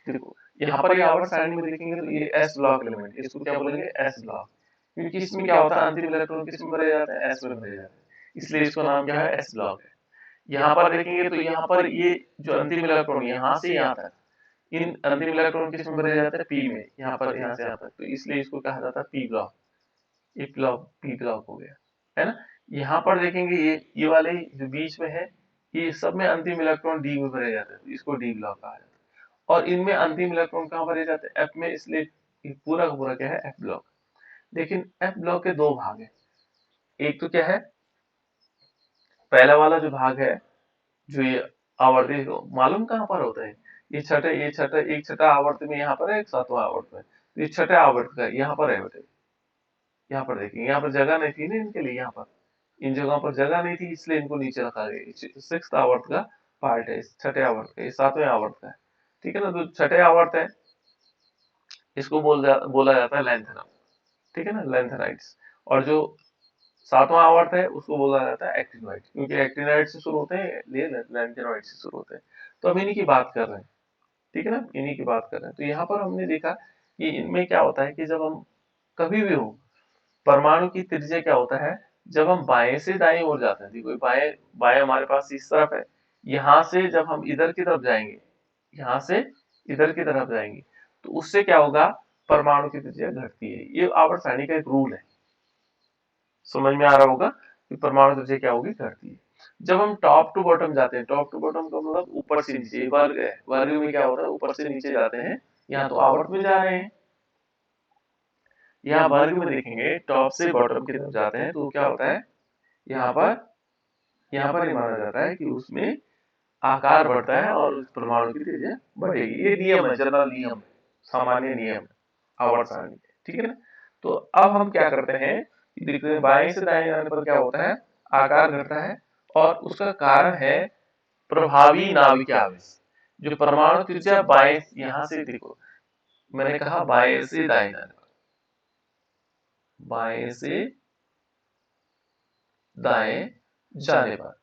देखो यहाँ पर ये आवर्त सारणी में देखेंगे तो ये एस ब्लॉक एलिमेंट, इसको क्या बोलेंगे, एस ब्लॉक, क्योंकि इसमें क्या होता है, अंतिम इलेक्ट्रॉन किस में भरे जाते हैं, एस में भरे जाते हैं, इसलिए इसका नाम क्या है, एस ब्लॉक है। यहाँ पर देखेंगे तो यहाँ पर ये जो अंतिम इलेक्ट्रॉन यहाँ से यहाँ तक, इन अंतिम इलेक्ट्रॉन किस में भरे जाते हैं, पी में, यहाँ पर यहाँ से यहाँ तक, तो इसलिए इसको कहा जाता है पी ब्लॉक। ये ब्लॉक पी ब्लॉक हो गया, है ना। यहाँ पर देखेंगे ये वाले जो बीच में है, ये सब में अंतिम इलेक्ट्रॉन डी में भरे जाते हैं, तो इसको डी ब्लॉक कहा जाता है। और इनमें अंतिम इलेक्ट्रॉन कहाँ भरे जाते हैं, एफ में, इसलिए ये पूरा का पूरा क्या है, एफ ब्लॉक। लेकिन एफ ब्लॉक के दो भाग है, एक तो क्या है, पहला वाला जो भाग है, जो ये आवर्ती को मालूम कहाँ पर होता है, ये छठे एक छठा आवर्त में यहाँ पर है, एक सातवां आवर्त में, तो ये छठे आवर्त का यहाँ पर है बेटे। यहाँ पर देखेंगे, यहाँ पर जगह नहीं थी ना इनके लिए, यहाँ पर इन जगहों पर जगह नहीं थी, इसलिए इनको नीचे रखा गया। सिक्स्थ आवर्त का पार्ट है, छठे आवर्त का, ये सातवें आवर्त का है, ठीक है ना। तो छठे आवर्त है, इसको बोला जाता है लैंथेनम, ठीक है ना, लैंथेनाइट्स। और जो सातवां आवर्त है उसको बोला जाता है एक्टिनोइड, क्योंकि एक्टिनोइड से शुरू होते हैं, लिए लैंथेनोइड से शुरू होते हैं। तो हम इन्हीं की बात कर रहे हैं, ठीक है ना, इन्हीं की बात कर रहे हैं। तो यहाँ पर हमने देखा कि इनमें क्या होता है कि जब हम कभी भी हो, परमाणु की त्रिज्या क्या होता है, जब हम बाएं से दाएं ओर जाते हैं, देखो बाएं बाएं हमारे पास इस तरफ है, यहाँ से जब हम इधर की तरफ जाएंगे, यहाँ से इधर की तरफ जाएंगे, तो उससे क्या होगा, परमाणु की त्रिज्या घटती है। ये आवर्त सारणी का एक रूल है, समझ में आ रहा होगा कि परमाणु त्रिज्या क्या होगी, घटती है। जब हम टॉप टू बॉटम जाते हैं, टॉप टू बॉटम का मतलब ऊपर से नीचे, वर्ग है, वर्ग में क्या होता है, ऊपर से नीचे जाते हैं, यहाँ तो आवर्त में जा रहे हैं। यहाँ वर्ग में देखेंगे, टॉप से बॉटम की तरफ जाते हैं, तो क्या होता है, यहाँ पर ये माना जाता है कि उसमें आकार बढ़ता है और उस परमाणु की त्रिज्या बढ़ेगी। ये नियम है, जनरल नियम, सामान्य नियम आवर्त सारणी, ठीक है ना। तो अब हम क्या करते हैं कि देखते हैं बाएं से दाएं जाने पर क्या होता है, आकार घटता है, और उसका कारण है प्रभावी नाभिकीय आवेश। जो परमाणु त्रिज्या बाएं, यहाँ से देखो, मैंने कहा बाएं से दाएं जाने पर, बाएं से दाएं जाने पर,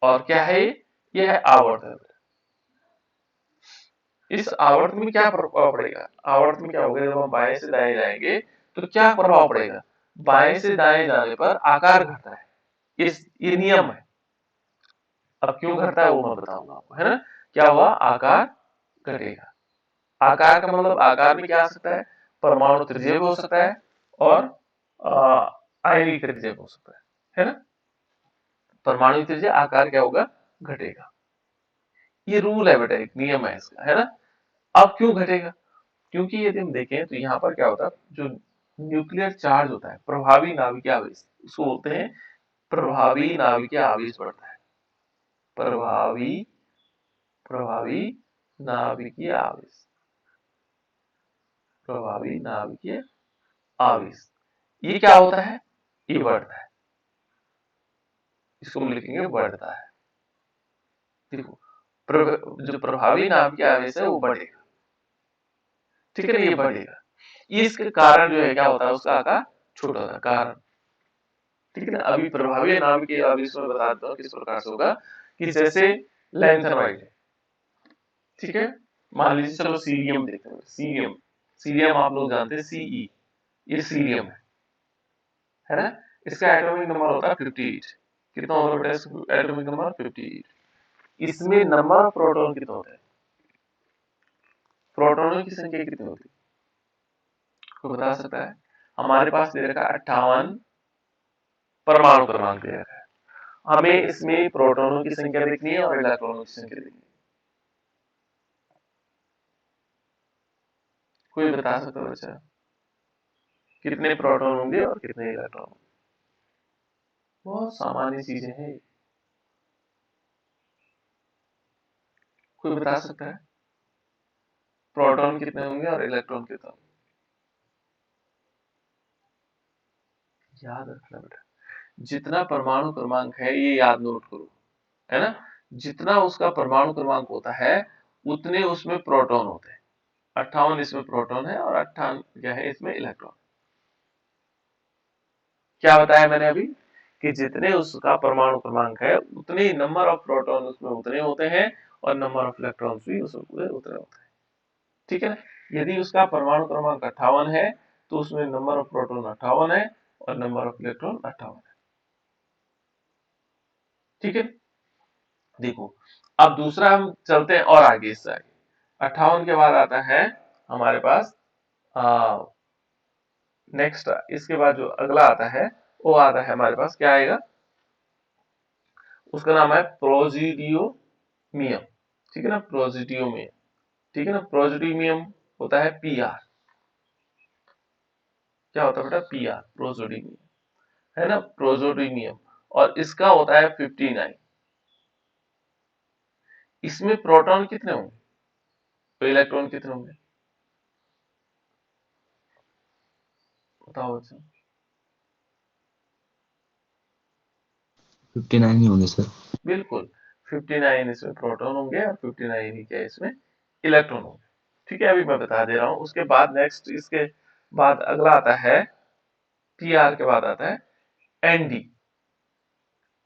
और क्या है ये है आवर्त। इस आवर्त में क्या प्रभाव पड़ेगा, आवर्त में क्या होगा, जब हम बाएं से दाएं जाएंगे तो क्या प्रभाव पड़ेगा, बाएं से दाएं जाने पर आकार घटता है, ये नियम है। अब क्यों घटता है वो मैं बताऊंगा आपको, है ना। क्या हुआ, आकार घटेगा। आकार का मतलब आकार में क्या आ सकता है, परमाणु त्रिज्या भी हो सकता है, और आयनिक त्रिज्या भी हो सकता है ना। परमाणु त्रिज्या, आकार क्या होगा, घटेगा। ये रूल है बेटा, एक नियम है इसका, है ना। अब क्यों घटेगा, क्योंकि यदि हम देखें तो यहाँ पर क्या होता है, जो न्यूक्लियर चार्ज होता है, प्रभावी नाभिकीय आवेश, उसको बोलते हैं प्रभावी नाभिकीय आवेश बढ़ता है, प्रभावी प्रभावी नाभिकीय आवेश, प्रभावी नाभिकीय आवेश, ये क्या होता है, ये बढ़ता है, इसको हम लिखेंगे बढ़ता है। देखो जो प्रभावी नाभिकीय आवेश है वो बढ़ेगा, ठीक है ना, ये बढ़ेगा। इसके कारण जो है क्या होता है, उसका आकार छोटा होता है, कारण, ठीक है ना। अभी प्रभावी नाभिकीय आवेश में बता देता हूँ किस प्रकार से होगा, कि जैसे लैंथेनॉइड है, ठीक है, मान लीजिए, चलो सीरियम देखते हैं, सीरियम, सीरियम आप लोग जानते हैं, सीई, ये सीरियम है ना। इसका एटॉमिक नंबर होता है 58। कितना होता है बेटा इसका एटॉमिक नंबर, 58। इसमें नंबर ऑफ प्रोटॉन कितना होता है, प्रोटॉनों की संख्या कितनी होती है, कोई बता सकता है। हमारे पास दे रखा है 58 परमाणु क्रमांक दे रखा है, हमें इसमें प्रोटॉनों की संख्या देखनी है और इलेक्ट्रॉनों की संख्या देखनी है, कोई बता सकता है बच्चा, कितने प्रोटॉन होंगे और कितने इलेक्ट्रॉन। बहुत सामान्य चीजें हैं, कोई बता सकता है, प्रोटॉन कितने होंगे और इलेक्ट्रॉन कितने होंगे, याद रखना बेटा। जितना परमाणु क्रमांक है ये याद नोट करो, है ना। जितना उसका परमाणु क्रमांक होता है उतने उसमें प्रोटॉन होते हैं। 58 इसमें प्रोटॉन है और 58 क्या है इसमें इलेक्ट्रॉन। क्या बताया मैंने अभी, कि जितने उसका परमाणु क्रमांक है उतने नंबर ऑफ प्रोटॉन उसमें उतने होते हैं और नंबर ऑफ इलेक्ट्रॉन्स भी उसमें पूरे उतने होते हैं। ठीक है ना। यदि उसका परमाणु क्रमांक 58 है तो उसमें नंबर ऑफ प्रोटॉन 58 है और नंबर ऑफ इलेक्ट्रॉन 58 है। ठीक है। देखो अब दूसरा हम चलते हैं और आगे, इससे आगे 58 के बाद आता है हमारे पास नेक्स्ट, इसके बाद जो अगला आता है वो आता है हमारे पास, क्या आएगा, उसका नाम है प्रोजीडियोमियम। ठीक है ना, प्रोजीडियोमियम। ठीक है ना, प्रोजीडियोमियम होता है पीआर। क्या होता है बेटा, पीआर, प्रोजीडियोमियम है ना, प्रोजीडियोमियम। और इसका होता है 59। इसमें प्रोटॉन कितने होंगे तो इलेक्ट्रॉन कितने होंगे, बताओ बच्चों। 59 ही होंगे सर। बिल्कुल, 59 इसमें प्रोटॉन होंगे और 59 ही क्या इसमें इलेक्ट्रॉन होंगे। ठीक है, अभी मैं बता दे रहा हूं। उसके बाद नेक्स्ट, इसके बाद अगला आता है पीआर के बाद आता है एनडी।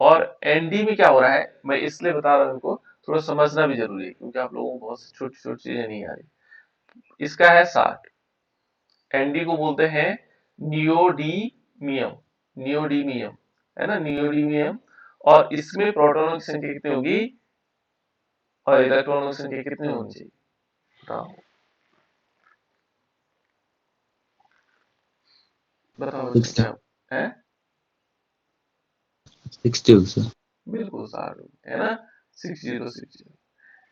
और एनडी में क्या हो रहा है, मैं इसलिए बता रहा हूं, इनको थोड़ा समझना भी जरूरी है क्योंकि आप लोगों को बहुत छोटी छोटी चीजें नहीं आ रही। इसका है 60। एनडी को बोलते हैं नियोडीमियम, नियोडीमियम है ना, नियोडीमियम। और इसमें प्रोटॉनों की संख्या कितनी होगी और इलेक्ट्रॉनों की संख्या कितनी होनी चाहिए, बताओ बताओ बच्चों 60 क्या है। 60 होगी सर। बिल्कुल 60 है ना, 60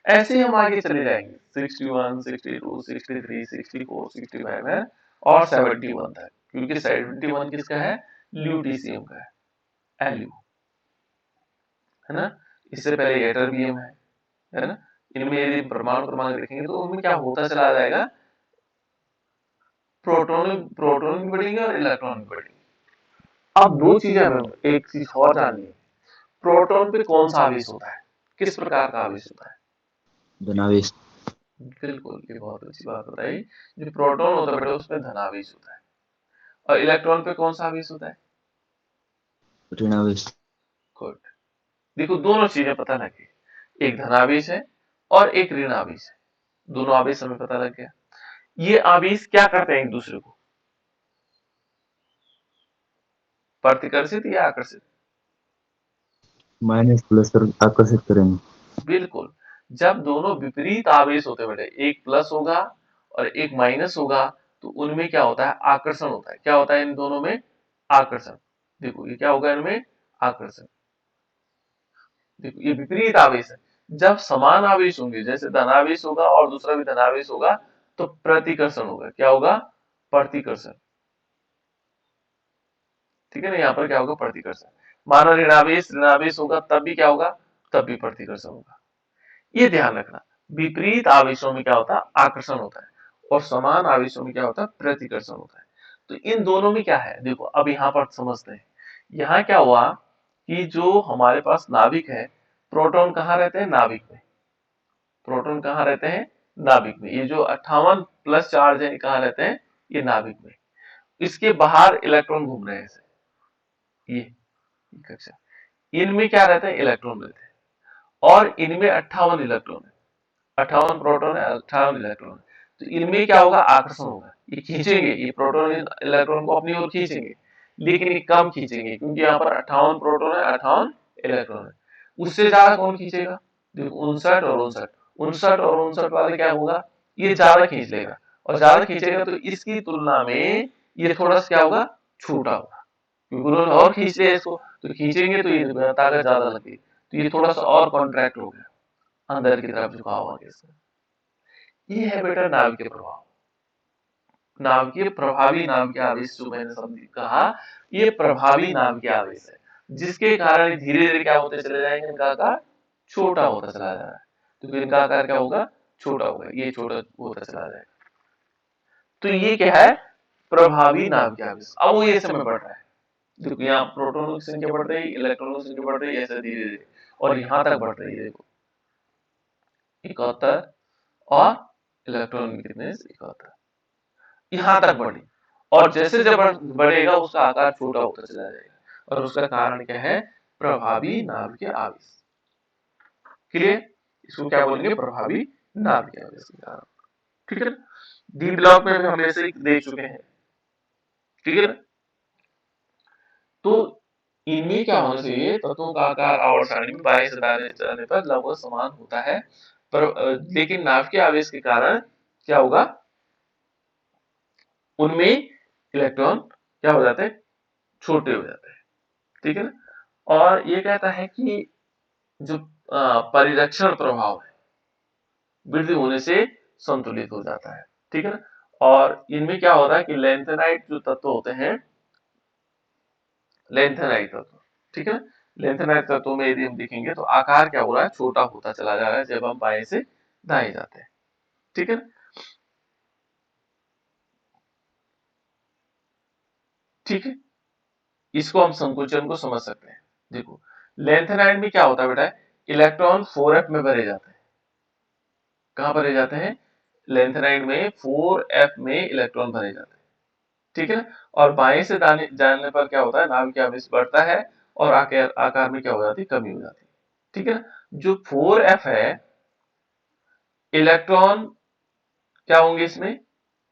ऐसे ही हम आगे चले जाएंगे, 61 62 63 64 65 है और 71 तक, क्योंकि 71 किसका है, ल्यूटीशियम का है, एलयू है ना। इससे पहले एटरबियम है ना। इनमें यदि परमाणु क्रमांक देखेंगे तो उनमें क्या होता चला जाएगा, प्रोटॉन प्रोटॉन भी बढ़ेंगे और इलेक्ट्रॉन भी बढ़ेंगे। अब दो चीजें हमें एक चीज और जाननी है, प्रोटॉन पे कौन सा आवेश होता है, किस प्रकार का आवेश होता है। धनावेश। बिल्कुल, ये बहुत अच्छी बात बताई। जो प्रोटॉन होता है बेटा उसमें धनावेश होता है और इलेक्ट्रॉन पे कौन सा आवेश होता है। ऋणावेश। गुड। देखो दोनों चीजें पता लगी, एक धनावेश है और एक ऋणावेश है, दोनों आवेश हमें पता लग गया। ये आवेश क्या करते हैं एक दूसरे को, प्रतिकर्षित या आकर्षित। माइनस प्लस पर आकर्षित करेंगे। बिल्कुल, जब दोनों विपरीत आवेश होते हैं बेटे, एक प्लस होगा और एक माइनस होगा, तो उनमें क्या होता है, आकर्षण होता है। क्या होता है इन दोनों में, आकर्षण। देखो ये क्या होगा इनमें, आकर्षण। देखो ये विपरीत आवेश है। जब समान आवेश होंगे, जैसे धनावेश होगा और दूसरा भी धनावेश होगा, तो प्रतिकर्षण होगा। क्या होगा, प्रतिकर्षण। ठीक है ना, यहाँ पर क्या होगा, प्रतिकर्षण। माना ऋणावेश ऋणावेश होगा तब भी क्या होगा, तब भी प्रतिकर्षण होगा। ये ध्यान रखना, विपरीत आवेशों में क्या होता है, आकर्षण होता है और समान आवेशों में क्या होता है, प्रतिकर्षण होता है। तो इन दोनों में क्या है, देखो अब यहाँ पर समझते हैं। यहाँ क्या हुआ कि जो हमारे पास नाभिक है, प्रोटॉन कहाँ रहते हैं, नाभिक में। प्रोटॉन कहाँ रहते हैं, नाभिक में। ये जो 58 प्लस चार्ज है कहाँ रहते हैं, ये नाभिक में। इसके बाहर इलेक्ट्रॉन घूम रहे हैं ऐसे, ये कक्षा। इनमें क्या रहते हैं, इलेक्ट्रॉन रहते हैं और इनमें 58 इलेक्ट्रॉन है, 58 प्रोटॉन है, 58 इलेक्ट्रॉन है। तो इनमें क्या होगा, आकर्षण होगा, ये खींचेंगे, ये प्रोटॉन इलेक्ट्रॉन को अपनी ओर खींचेंगे, लेकिन ये कम खींचेंगे क्योंकि यहाँ पर 58 प्रोटॉन है, 58 इलेक्ट्रॉन है। उससे ज्यादा कौन खींचेगा, देखो 59 और 59 वाले क्या होगा, ये ज्यादा खींच लेगा। और ज्यादा खींचेगा तो इसकी तुलना में ये थोड़ा सा क्या होगा, छोटा होगा, क्योंकि उन्होंने और खींच लिया इसको, तो खींचेंगे तो ये ताकत ज्यादा लगेगी, तो ये थोड़ा सा और कॉन्ट्रैक्ट हो गया, अंदर की तरफ झुकाव आ गया इसका। ये है बेटा नाभिकीय प्रभाव, नाभिकीय प्रभावी नाभिकीय आवेश जो मैंने शब्द कहा, ये प्रभावी नाभिकीय आवेश है, जिसके कारण धीरे धीरे क्या होते चले जाएंगे, इनका आकार छोटा होता चला जा रहा है। तो फिर इनका आकार क्या होगा, छोटा होगा, ये छोटा होता चला जाएगा। तो ये क्या है, प्रभावी नाभिकीय आवेश। अब वो ये समय बढ़ रहा है, देखो यहाँ प्रोटॉनों की संख्या बढ़ रही, इलेक्ट्रॉनों की संख्या बढ़ रही है, ऐसे धीरे धीरे और यहाँ तक बढ़ रही है। देखो 71 और इलेक्ट्रॉन भी कितने, 71, यहाँ तक बढ़ी। और जैसे जब बढ़ेगा उसका आकार छोटा होता चला जाएगा और उसका कारण क्या है, प्रभावी नाभिकीय आवेश। क्लियर। इसको क्या बोलेंगे, प्रभावी नाभिकीय आवेश के कारण। ठीक है ना, डी ब्लॉक में भी हम ऐसे ही देख चुके हैं। ठीक है ना, तो इनमें क्या होना चाहिए, तत्वों का आकार आवर्त सारणी में बाएं से दाएं जाने पर लगभग समान होता है, पर लेकिन नाभिकीय आवेश के कारण क्या होगा, उनमें इलेक्ट्रॉन क्या हो जाते हैं, छोटे हो जाते हैं। ठीक है ना, और ये कहता है कि जो परिरक्षण प्रभाव है वृद्धि होने से संतुलित हो जाता है। ठीक है ना, और इनमें क्या होता है कि लेंथेनाइट जो तत्व होते हैं, लेंथेनाइट तत्व, ठीक है ना, लेंथेनाइट तत्वों में यदि हम देखेंगे तो आकार क्या हो रहा है, छोटा होता चला जा रहा है जब हम बाएं से दाएं जाते हैं। ठीक है ना, ठीक है, इसको हम संकुचन को समझ सकते हैं। देखो लेंथेनाइट में क्या होता है बेटा, इलेक्ट्रॉन 4f में भरे जाते हैं। कहां भरे जाते हैं, लेंथेनाइट में 4f में इलेक्ट्रॉन भरे जाते हैं। ठीक है ना, और बाएं से दाएं जाने पर क्या होता है, नाभिकीय आवेश बढ़ता है और आकार में क्या हो जाती है, कमी हो जाती है। ठीक है ना, जो 4f है, इलेक्ट्रॉन क्या होंगे इसमें,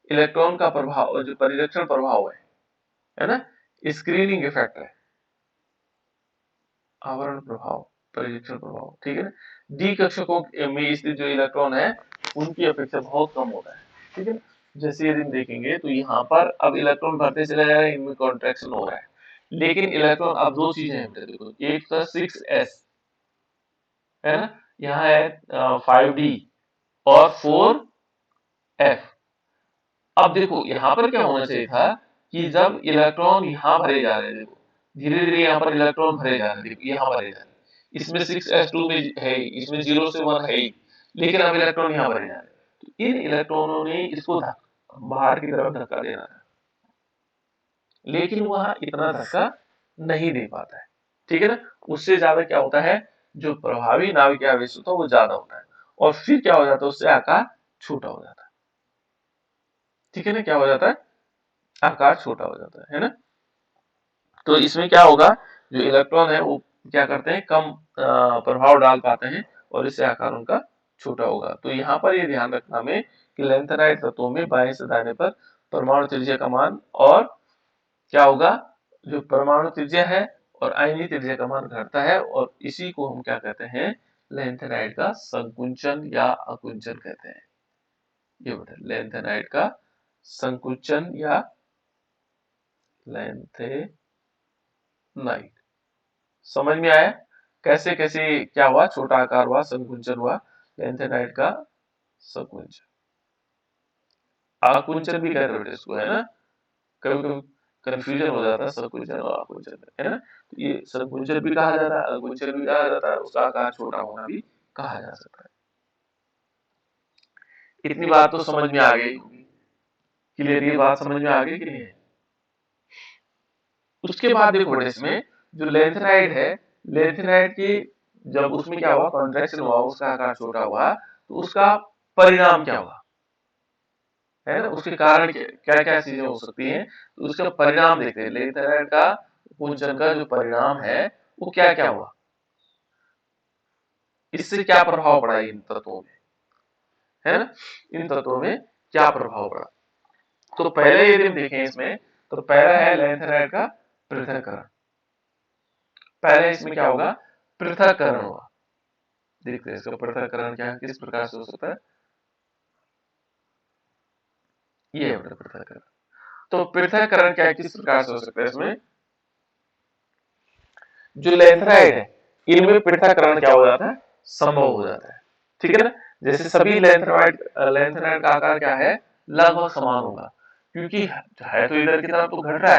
इलेक्ट्रॉन का प्रभाव, जो परिरक्षण प्रभाव है ना, स्क्रीनिंग इफेक्ट है, आवरण प्रभाव, परिरक्षण प्रभाव। ठीक है ना, डी कक्षकों में स्थित जो इलेक्ट्रॉन है उनकी अपेक्षा बहुत कम होता है। ठीक है ना, जैसे यदि हम देखेंगे तो यहाँ पर अब इलेक्ट्रॉन भरते चले जा रहे हैं, इनमें कॉन्ट्रैक्शन हो रहा है, लेकिन इलेक्ट्रॉन, अब दो चीजें हैं देखो, एक तो 6s है ना, यहाँ है 5d और 4f। अब देखो यहाँ पर क्या होना चाहिए था कि जब इलेक्ट्रॉन यहाँ भरे जा रहे हैं, देखो धीरे धीरे यहाँ पर इलेक्ट्रॉन भरे जा रहे हैं, देखो यहाँ भरे जा रहे हैं, इसमें 6s2 में है, इसमें 0 से 1 है, लेकिन अब इलेक्ट्रॉन यहाँ भरे जा रहे हैं, तो इन इलेक्ट्रॉनों ने इसको बाहर की तरफ धक्का देना है, लेकिन वह इतना धक्का नहीं दे पाता है। ठीक है ना, उससे ज्यादा क्या होता है, जो प्रभावी नाभिकीय आवेश होता है वो ज्यादा होता है, और फिर क्या हो जाता है, उससे आकार छोटा हो जाता है। ठीक है ना, क्या हो जाता है, आकार छोटा हो जाता है ना। तो इसमें क्या होगा, जो इलेक्ट्रॉन है वो क्या करते हैं, कम प्रभाव डाल पाते हैं और इससे आकार उनका छोटा होगा। तो यहाँ पर ये ध्यान रखना हमें कि लेंथेनाइट तत्वों में बाएं से दाएं पर परमाणु त्रिज्या का मान और क्या होगा, जो परमाणु त्रिज्या है और आयनीय त्रिज्या का मान घटता है, और इसी को हम क्या कहते हैं, लेंथेनाइट का संकुंचन या आकुंचन कहते हैं। ये बेटा लेंथेनाइट का संकुंचन या लेंथेनाइट, समझ में आया कैसे कैसे क्या हुआ, छोटा आकार हुआ, संकुंचन हुआ, लेंथेनाइट का संकुंचन, आकुंचन भी कहते हैं इसको, है ना, कभी कभी कंफ्यूजन हो जाता है संकुंचन और आकुंचन, है ना, तो ये संकुंचन भी कहा जाता है, आकुंचन भी कहा जाता है, उसका आकार छोटा होना भी कहा जा सकता है। इतनी बात तो समझ में आ गई, क्लियर, ये बात समझ में आ गई कि नहीं है। उसके बाद देखो बेटा, इसमें जो लेंथेनाइट है, लेंथेनाइट की जब उसमें क्या हुआ, कॉन्ट्रैक्शन हुआ, उसका आकार छोटा हुआ, तो उसका परिणाम क्या हुआ, है ना, उसके कारण क्या क्या चीजें हो सकती हैं, तो उसका परिणाम देखते हैं, लेंथेनाइट का कुंचन का जो परिणाम है वो क्या क्या हुआ, इससे क्या प्रभाव पड़ा इन तत्वों में, है ना, इन तत्वों में क्या प्रभाव पड़ा। तो पहले यदि हम देखें इसमें, तो पहला है लेंथेनाइट का पृथक्करण। पहले इसमें क्या होगा, पृथक्करण होगा, देखते हैं इसका पृथक्करण क्या है, किस प्रकार से हो सकता है, ये है पृथक्करण। तो पृथक्करण क्या है, किस प्रकार से हो सकता है, इसमें जो लेंथेनाइट है इनमें पृथक्करण क्या हो जाता है, संभव हो जाता है। ठीक है ना, जैसे सभी लेंथेनाइट का आकार क्या है, लगभग समान होगा, क्योंकि है तो इधर की तरफ तो घट रहा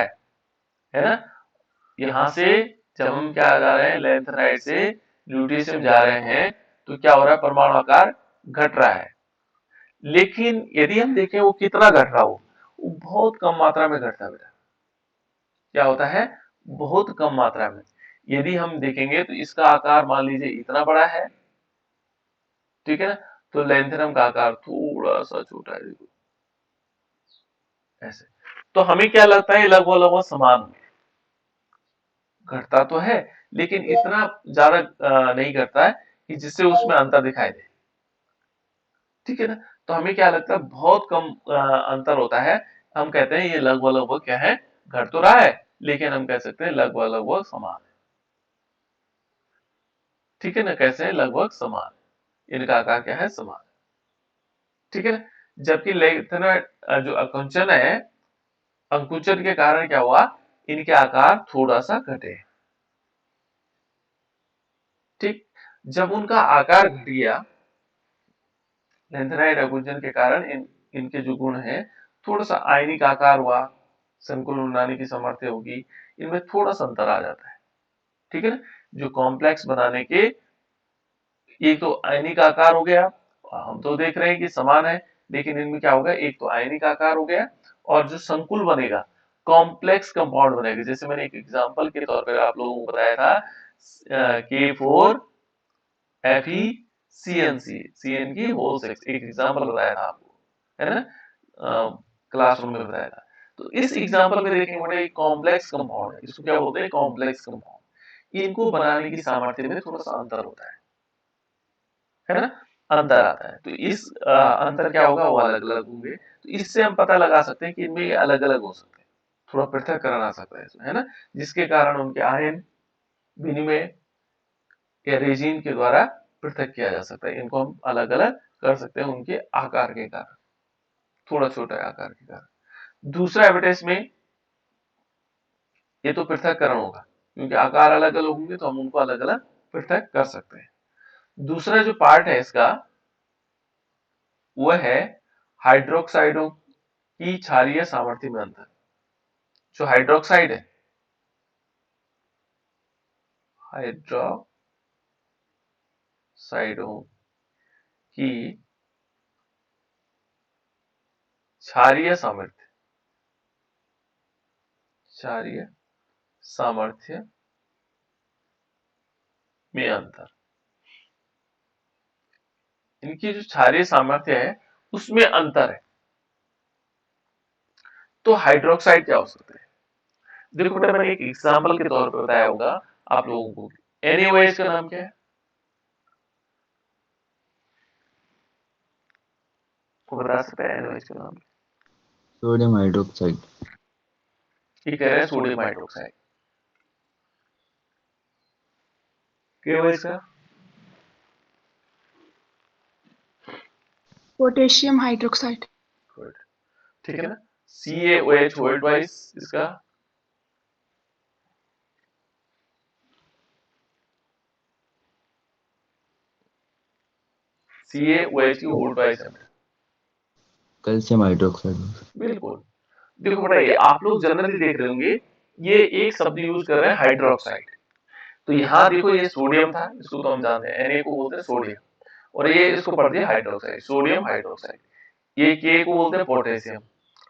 है ना, यहाँ से जब हम क्या जा रहे हैं, लेंथेनाइट से ल्यूटेशियम जा रहे हैं, तो क्या हो रहा है, परमाणु आकार घट रहा है, लेकिन यदि हम देखें वो कितना घट रहा हो, वो बहुत कम मात्रा में घटता है बेटा, क्या होता है, बहुत कम मात्रा में। यदि हम देखेंगे तो इसका आकार मान लीजिए इतना बड़ा है, ठीक है ना, तो लेंथेनम का आकार थोड़ा सा छोटा है, देखो ऐसे। तो हमें क्या लगता है, लगभग लगभग समान घटता तो है, लेकिन इतना ज्यादा नहीं घटता है कि जिससे उसमें अंतर दिखाई दे। ठीक है ना। तो हमें क्या लगता है बहुत कम अंतर होता है, हम कहते हैं ये लगभग लगभग क्या है, घट तो रहा है, लेकिन हम कह सकते हैं लगभग लगभग समान है। ठीक है ना, कैसे है, लगभग समान, इनका आकार क्या है, समान। ठीक है ना। जबकि जो अकुंचन है, अंकुचन के कारण क्या हुआ, इनके आकार थोड़ा सा घटे। ठीक, जब उनका आकार घट गया लेंथेनाइड अकुंचन के कारण इनके जो गुण है, थोड़ा सा आयनिक आकार हुआ, संकुलन बनाने की सामर्थ्य होगी, इनमें थोड़ा सा अंतर आ जाता है। ठीक है ना। जो कॉम्प्लेक्स बनाने के, एक तो आयनिक आकार हो गया, हम तो देख रहे हैं कि समान है, लेकिन इनमें क्या होगा, एक तो आयनिक आकार हो गया, और जो संकुल बनेगा, कॉम्प्लेक्स कंपाउंड बनेगा, जैसे मैंने एक एग्जांपल के तौर पर आप लोगों को बताया था, K4FeCnC की होल सिक्स, एक एग्जांपल बताया था आपको, है ना, क्लासरूम में बताया था। तो इस एग्जांपल में देखेंगे बेटा, एक कॉम्प्लेक्स कंपाउंड है, इसको क्या बोलते हैं, कॉम्प्लेक्स कंपाउंड। इनको बनाने की सामर्थ्य में थोड़ा सा अंतर होता है ना, अंतर आता है। तो इस अंतर क्या होगा, वो अलग अलग होंगे। तो इससे हम पता लगा सकते हैं कि इनमें ये अलग अलग हो सकते हैं, थोड़ा पृथक्करण आ सकता है इसमें, है ना, जिसके कारण उनके आयन विनिमय या रेजिन के द्वारा पृथक किया जा सकता है। इनको हम अलग अलग कर सकते हैं उनके आकार के कारण, थोड़ा छोटा आकार के कारण। दूसरा एविडेंस में ये तो पृथक्करण होगा, क्योंकि आकार अलग अलग होंगे तो हम उनको अलग अलग पृथक कर सकते हैं। दूसरा जो पार्ट है इसका, वह है हाइड्रोक्साइडों की क्षारीय सामर्थ्य में अंतर। जो हाइड्रोक्साइड है, हाइड्रोक्साइडों की क्षारीय सामर्थ्य, क्षारीय सामर्थ्य में अंतर, इनकी जो क्षारीय सामर्थ्य है उसमें अंतर है। तो हाइड्रोक्साइड क्या हो सकता है, देखो बेटा, मैंने एक एग्जांपल के तौर पर बताया होगा आप लोगों को। NaOH का नाम क्या है, को बता सकते हैं NaOH का नाम? Sodium hydroxide. ये कह रहे हैं सोडियम हाइड्रोक्साइड। KOH का, पोटेशियम हाइड्रोक्साइड। गुड, ठीक है ना। CaOH वर्ल्ड वाइज इसका, CaOH की वर्ल्ड वाइज है। Calcium hydroxide. बिल्कुल। देखो बेटा, ये आप लोग जनरली देख रहे होंगे, ये एक शब्द यूज कर रहे हैं हाइड्रोक्साइड। तो यहाँ देखो, ये सोडियम था, इसको तो हम जानते हैं, Na को बोलते हैं सोडियम, और ये इसको पढ़ दिया हाइड्रोक्साइड, सोडियम हाइड्रोक्साइड। ये K को बोलते हैं पोटेशियम,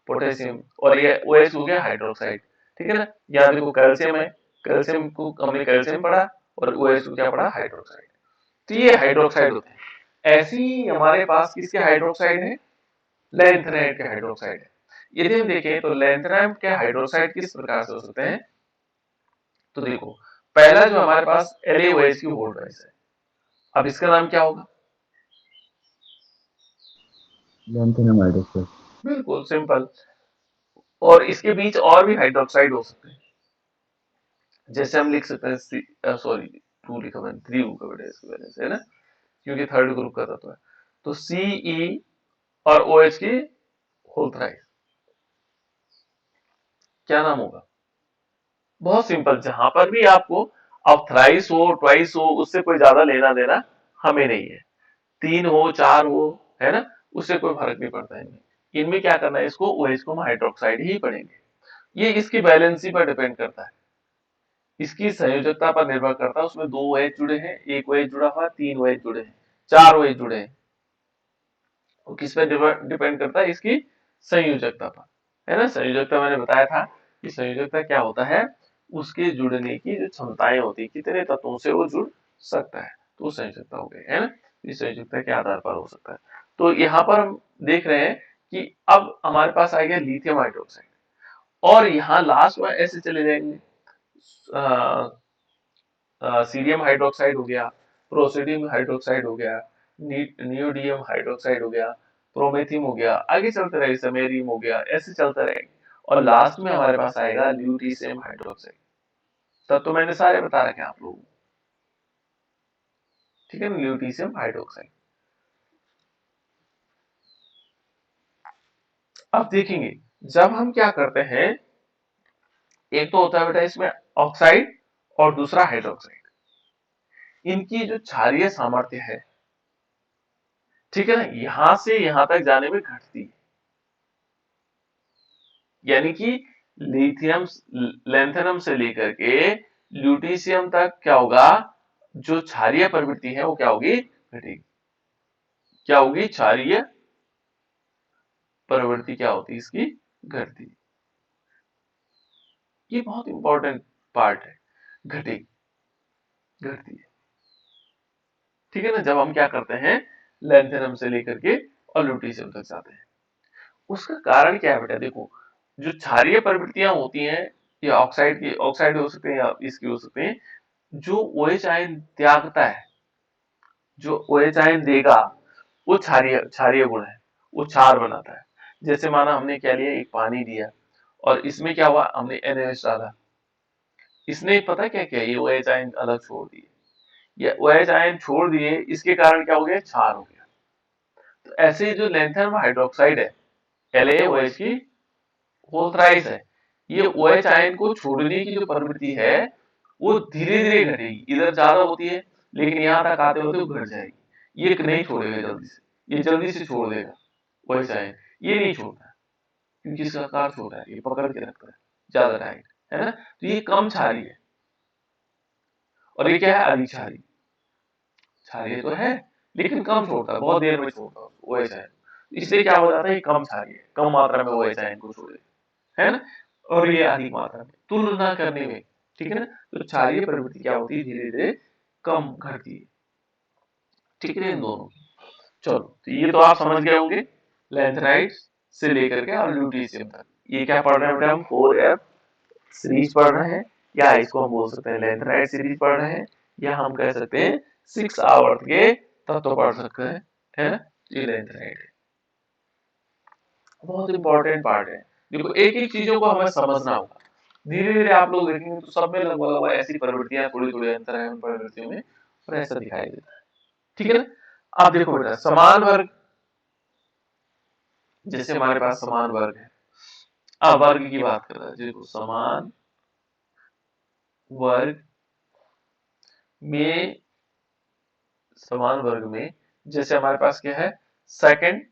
पोटेशियम, और ये OH हो गया हाइड्रोक्साइड। ठीक है ना। यहाँ देखो कैल्शियम है, कैल्शियम को हमने कैल्शियम पढ़ा, और OH को क्या पढ़ा, हाइड्रोक्साइड। तो ये हाइड्रोक्साइड होते हैं। ऐसे ही हमारे पास किसके हाइड्रोक्साइड है, लैंथेनाइड के हाइड्रोक्साइड है। यदि हम देखें तो लैंथेनाइड के हाइड्रोक्साइड किस प्रकार से हो सकते हैं, तो देखो, पहला जो हमारे पास LaOH की वोल्ट वाइज है, अब इसका नाम क्या होगा, लैंथेनम हाइड्रोक्साइड। बिल्कुल सिंपल। और इसके बीच और भी हाइड्रोक्साइड हो सकते हैं, जैसे हम लिख सकते हैं, सॉरी, टू लिखा मैंने, थ्री का बेटा इसकी वजह से, है ना, क्योंकि थर्ड ग्रुप का तत्व है। तो Ce और OH की होल थ्राइस, क्या नाम होगा, बहुत सिंपल। जहां पर भी आपको अब थ्राइस हो, ट्वाइस हो, उससे कोई ज्यादा लेना देना हमें नहीं है, तीन हो, चार हो, है ना, उससे कोई फर्क नहीं पड़ता इनमें। इनमें क्या करना है, इसको OH को हम हाइड्रोक्साइड ही पढ़ेंगे। ये इसकी बैलेंसी पर डिपेंड करता है, इसकी संयोजकता पर निर्भर करता है। उसमें दो OH जुड़े हैं, एक OH जुड़ा हुआ है, तीन OH जुड़े हैं, चार OH जुड़े हैं, वो किस पर डिपेंड करता है, इसकी संयोजकता पर, है ना। संयोजकता मैंने बताया था कि संयोजकता क्या होता है, उसके जुड़ने की जो क्षमताएं होती है, कितने तत्वों से वो जुड़ सकता है, तो वो संयोजकता हो गई, है ना। इस संयोजकता के आधार पर हो सकता है। तो यहाँ पर हम देख रहे हैं कि अब हमारे पास आ गया लिथियम हाइड्रोक्साइड, और यहाँ लास्ट में ऐसे चले जाएंगे, सीरियम हाइड्रोक्साइड हो गया, प्रोसोडियम हाइड्रोक्साइड हो गया, नियोडिमियम हाइड्रोक्साइड हो गया, प्रोमेथियम हो गया, आगे चलते रहेगा, समेरियम हो गया, ऐसे चलता रहेगा। और लास्ट में हमारे पास आएगा ल्यूटीशियम हाइड्रोक्साइड। तब तो मैंने सारे बता रखे आप लोगों को, ठीक है ना, ल्यूटीशियम हाइड्रोक्साइड। अब देखेंगे, जब हम क्या करते हैं, एक तो होता है बेटा इसमें ऑक्साइड और दूसरा हाइड्रोक्साइड, इनकी जो क्षारीय सामर्थ्य है, ठीक है ना, यहां से यहां तक जाने में घटती है। यानी कि लिथियम लेंथेनम से लेकर के ल्यूटीशियम तक क्या होगा, जो क्षारीय प्रवृत्ति है वो क्या होगी, घटेगी। क्या होगी, क्षारीय प्रवृत्ति क्या होती है इसकी, घटती। ये बहुत इंपॉर्टेंट पार्ट है, घटेगी, घटती है, ठीक है ना, जब हम क्या करते हैं, लेंथेनम से लेकर के और ल्यूटीशियम तक जाते हैं। उसका कारण क्या है बेटा, देखो, जो क्षारीय प्रवृत्तियां होती हैं, या ऑक्साइड की, ऑक्साइड हो सकते हैं या इसकी हो सकते हैं, जो OH आयन त्यागता है, जो OH आयन देगा, वो क्षारीय क्षारीय गुण है, वो क्षार बनाता है। जैसे माना हमने क्या लिया, एक पानी दिया और इसमें क्या हुआ, हमने NaOH डाला, इसने पता क्या किया, ये OH आयन अलग छोड़ दिए, ये OH आयन छोड़ दिए, इसके कारण क्या हो गया, क्षार हो गया। तो ऐसे ही जो लेंथेनम हाइड्रोक्साइड है, LaOH की होल थ्राइस है, ये OH आयन को छोड़ने की जो प्रवृत्ति है वो धीरे धीरे घटेगी, इधर ज्यादा होती है लेकिन यहाँ तक आते होते वो घट जाएगी। ये नहीं छोड़ेगा जल्दी से, ये जल्दी से छोड़ देगा OH आयन, ये नहीं छोड़ता क्योंकि इसका आकार छोटा है, ये पकड़ के रखता है ज्यादा टाइट, है ना, तो ये कम क्षारीय है। और ये क्या है, अधिक क्षारीय, क्षारीय तो है लेकिन कम छोड़ता है, बहुत देर में छोड़ता है OH आयन, इसलिए क्या हो जाता है, ये कम क्षारीय है, कम मात्रा में OH आयन को छोड़ेगा, है ना, और ये अधिक मात्रा में तुलना करने में, ठीक है ना, तो क्षारीय प्रवृत्ति क्या होती है, धीरे धीरे कम घटती है, ठीक है, इन दोनों की। चलो, तो ये तो आप समझ गए होंगे, लैंथेनाइट से लेकर के और ल्यूटीशियम तक। ये क्या पढ़ रहे हैं बेटा, हम 4F सीरीज पढ़ रहे हैं, या इसको हम बोल सकते हैं लैंथेनाइट सीरीज पढ़ रहे हैं, या हम कह सकते हैं 6 आवर्त के तत्व पढ़ सकते हैं, है ना, ये लैंथेनाइट है। बहुत इंपॉर्टेंट पार्ट है। देखो, एक एक चीजों को हमें समझना होगा, धीरे धीरे आप लोग देखेंगे तो सब में लगभग लगभग ऐसी प्रवृत्तियां, थोड़ी थोड़ी अंतर है उन प्रवृत्तियों में, और ऐसा दिखाई देता है, ठीक है ना। आप देखो बेटा, समान वर्ग, जैसे हमारे पास समान वर्ग है, अब वर्ग की बात कर रहे हैं, देखो समान वर्ग में, समान वर्ग में जैसे हमारे पास क्या है, सेकंड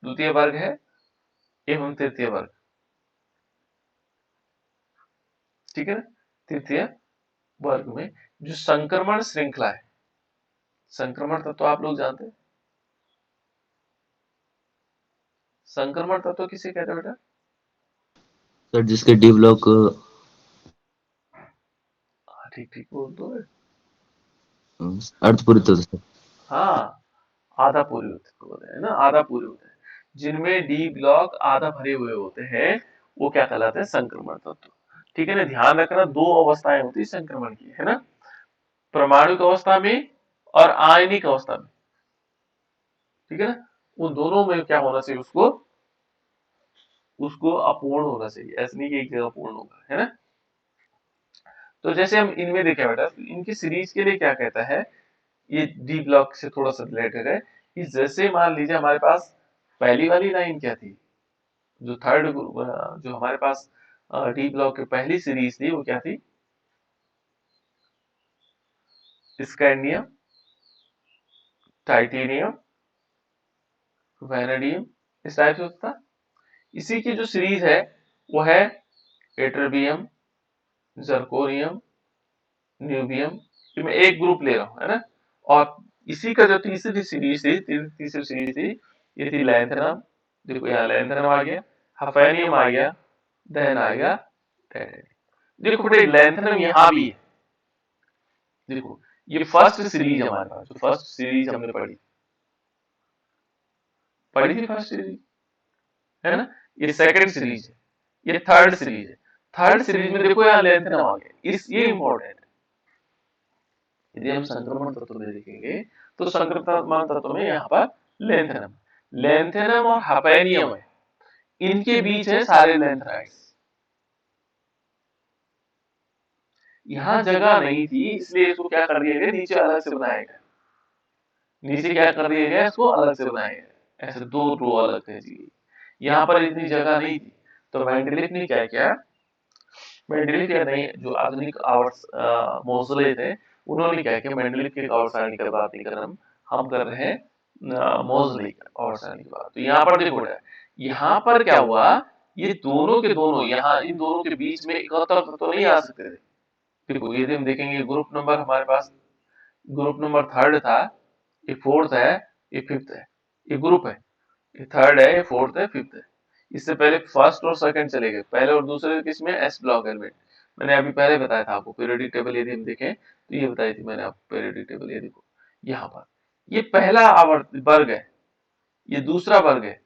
द्वितीय वर्ग है एवं तृतीय वर्ग, ठीक है ना। तृतीय वर्ग में जो संक्रमण श्रृंखला है, संक्रमण तत्व तो आप लोग जानते हैं, संक्रमण तत्व तो किसे कहते हैं बेटा, सर जिसके डी ब्लॉक ठीक ठीक बोल दो। अर्धपूरित होता है सर। हाँ, आधा पूरे होते हैं ना, आधा पूरे होते हैं, जिनमें डी ब्लॉक आधा भरे हुए होते हैं, वो क्या कहलाते हैं, संक्रमण तत्व, ठीक है ना। ध्यान रखना, दो अवस्थाएं होती है संक्रमण की, है ना, परमाणुक अवस्था में और आयनिक अवस्था में, ठीक है ना, उन दोनों में क्या होना चाहिए, उसको उसको अपूर्ण होना चाहिए, ऐसा नहीं कि एक जगह पूर्ण होगा, है ना। तो जैसे हम इनमें देखें बेटा, तो इनकी सीरीज के लिए क्या कहता है, ये डी ब्लॉक से थोड़ा सा रिलेटेड है, कि जैसे मान लीजिए हमारे पास पहली वाली लाइन क्या थी, जो थर्ड, जो हमारे पास डी ब्लॉक की पहली सीरीज थी वो क्या थी, स्कैंडियम, टाइटेनियम, वैनेडियम, इस टाइप से होता था। इसी की जो सीरीज है वो है एट्रबियम, जर्कोनियम, न्यूबियम, मैं एक ग्रुप ले रहा हूँ, है ना। और इसी का जो तीसरी सीरीज थी, तीसरी सीरीज थी, ये थी लैंथेनम, देखो यहाँ लैंथेनम आ गया, हफेनियम आ गया, देन आ गया टाइटेनियम। देखो बेटे, लैंथेनम यहाँ भी है, देखो ये फर्स्ट सीरीज हमारे पास, जो फर्स्ट सीरीज हमने पढ़ी पढ़ी थी फर्स्ट सीरीज, है ना, ये सेकंड सीरीज है, ये थर्ड सीरीज है। थर्ड सीरीज में देखो यहाँ लैंथेनम आ गया, इस ये इंपॉर्टेंट है। यदि हम संक्रमण तत्व में देखेंगे तो संक्रमण तत्व में यहाँ पर लेंथेनम और हफेनियम है, इनके बीच है सारे लेंथेनाइड्स। यहाँ जगह नहीं थी, इसलिए इसको क्या कर दिया गया, नीचे अलग से बनाया गया। नीचे क्या कर दिया गया, इसको अलग से बनाया गया, ऐसे दो रो अलग है जी। यहाँ पर इतनी जगह नहीं थी, तो मेंडलीफ ने क्या किया, मेंडलीफ या नहीं जो आधुनिक आवर्त मोज़ले थे, उन्होंने क्या किया, मेंडलीफ की आवर्त सारणी की बात नहीं कर रहे हम कर रहे हैं मोज़ले की आवर्त सारणी की बात। तो यहाँ पर देखो, यहाँ पर क्या हुआ, ये दोनों के दोनों, यहाँ इन दोनों के बीच में इकहत्तर तो नहीं आ सकते थे। देखो यदि हम देखेंगे ग्रुप नंबर हमारे पास, ग्रुप नंबर थर्ड था, ये फोर्थ है, ये फिफ्थ है, ये ग्रुप है, ये थर्ड है, ये फोर्थ है, फिफ्थ है। इससे पहले फर्स्ट और सेकंड चले गए, पहले और दूसरे किसमें, एस ब्लॉक एलिमेंट। मैंने अभी पहले बताया था आपको पीरियोडिक टेबल, यदि हम देखें तो ये बताई थी मैंने आपको पीरियोडिक टेबल। ये देखो यहाँ पर ये पहला आवर्त वर्ग है, ये दूसरा वर्ग है,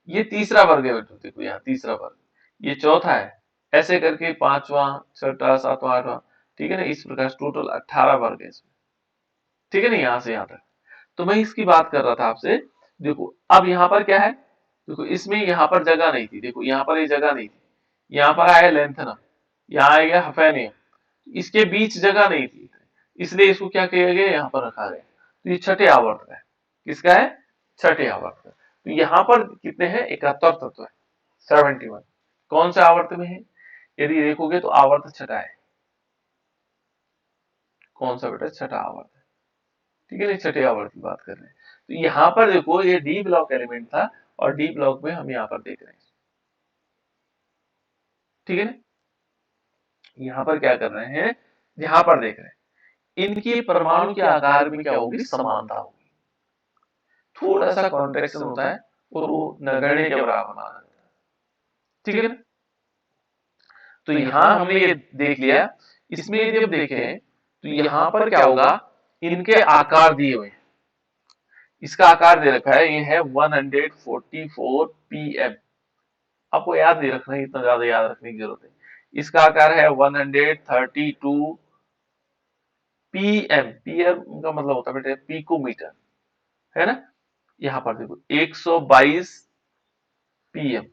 ये तीसरा वर्ग है बेटो, देखो यहाँ तीसरा वर्ग, ये चौथा है, ऐसे करके पांचवा, छठा, सातवां, आठवां, ठीक है ना। इस प्रकार टोटल 18 वर्ग है इसमें, ठीक है ना, यहाँ से यहाँ तक। तो मैं इसकी बात कर रहा था आपसे। देखो अब यहाँ पर क्या है, देखो इसमें यहाँ पर जगह नहीं थी, देखो यहाँ पर ये जगह नहीं थी, यहाँ पर आया लेंथनम, यहाँ आएगा हफेनियम, इसके बीच जगह नहीं थी, इसलिए इसको क्या किया गया, यहाँ पर रखा गया। तो ये छठे आवर्त का है, किसका है, छठे आवर्त का। तो यहाँ पर कितने हैं, 71 तत्व है, 71। कौन से आवर्त में है, यदि देखोगे तो आवर्त छठा है। कौन सा बेटा, छठा आवर्त है, ठीक है ना, छठे आवर्त की बात कर रहे हैं। तो यहाँ पर देखो ये डी ब्लॉक एलिमेंट था, और डी ब्लॉक में हम यहाँ पर देख रहे हैं, ठीक है ना। यहाँ पर क्या कर रहे हैं, यहाँ पर देख रहे हैं, इनकी परमाणु के आकार में क्या होगी, समानता होगी। थोड़ा सा कॉन्ट्रेक्शन होता है और वो नगण्य के बराबर माना जाता है, ठीक है ना। तो यहाँ हमने ये देख लिया। इसमें यदि हम देखें तो यहाँ पर क्या होगा, इनके आकार दिए हुए हैं। इसका आकार दे रखा है, ये है 144 pm। आपको याद नहीं रखना, इतना ज्यादा याद रखने की जरूरत है। इसका आकार है 132 pm। pm का मतलब होता है बेटे पिकोमीटर, है ना। यहाँ पर देखो 122 pm।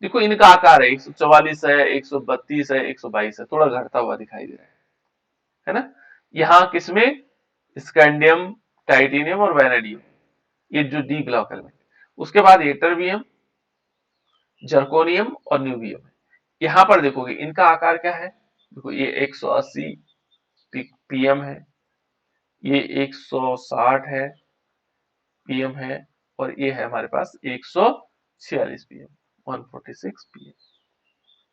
देखो इनका आकार है 144 है, 132 है, 122 है, थोड़ा घटता हुआ दिखाई दे रहा है ना। यहाँ किसमें, स्कैंडियम, टाइटेनियम और वैनेडियम, ये जो डी ब्लॉक एलिमेंट। उसके बाद एटरबियम, जर्कोनियम और न्यूबियम है। यहाँ पर देखोगे इनका आकार क्या है, देखो ये 180 पीएम है, ये 160 है पीएम है, और ये है हमारे पास 146 पीएम, 146 पीएम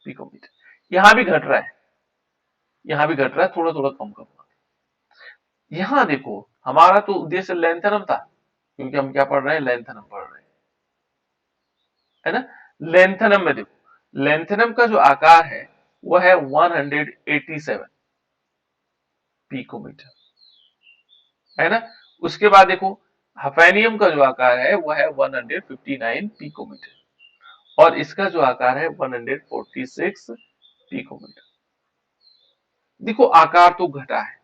पिकोमीटर। यहाँ भी घट रहा है, यहाँ भी घट रहा है, थोड़ा थोड़ा कम कम। यहाँ देखो हमारा तो उद्देश्य लेंथनम था, क्योंकि हम क्या पढ़ रहे हैं, लेंथनम पढ़ रहे हैं, है ना। लेंथनम में देखो, लेंथनम का जो आकार है वो है 187 पिकोमीटर, है ना। उसके बाद देखो हफेनियम का जो आकार है वो है 159 पिकोमीटर, और इसका जो आकार है 146 पिकोमीटर। देखो आकार तो घटा है,